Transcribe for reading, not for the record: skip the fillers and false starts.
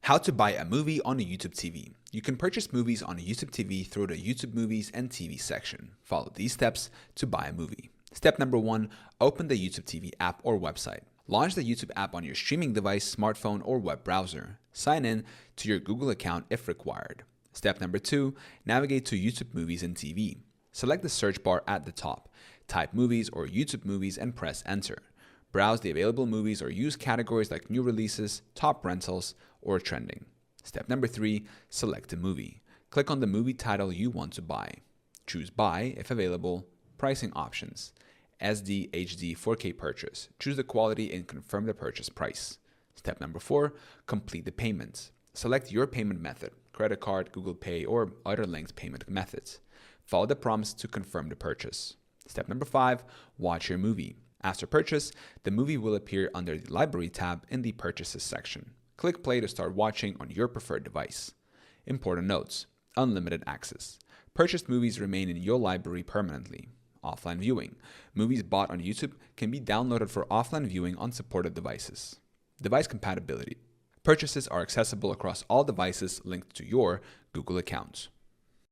How to buy a movie on a YouTube TV. You can purchase movies on a YouTube TV through the YouTube Movies and TV section. Follow these steps to buy a movie. Step number 1, open the YouTube TV app or website. Launch the YouTube app on your streaming device, smartphone, or web browser. Sign in to your Google account if required. Step number 2, navigate to YouTube Movies and TV. Select the search bar at the top. Type movies or YouTube Movies and press enter. Browse the available movies or use categories like new releases, top rentals, or trending. Step number 3, select a movie. Click on the movie title you want to buy. Choose buy if available. Pricing options. SD, HD, 4K purchase. Choose the quality and confirm the purchase price. Step number 4, complete the payments. Select your payment method, credit card, Google Pay, or other linked payment methods. Follow the prompts to confirm the purchase. Step number 5, watch your movie. After purchase, the movie will appear under the Library tab in the Purchases section. Click play to start watching on your preferred device. Important notes: unlimited access. Purchased movies remain in your library permanently. Offline viewing. Movies bought on YouTube can be downloaded for offline viewing on supported devices. Device compatibility. Purchases are accessible across all devices linked to your Google account.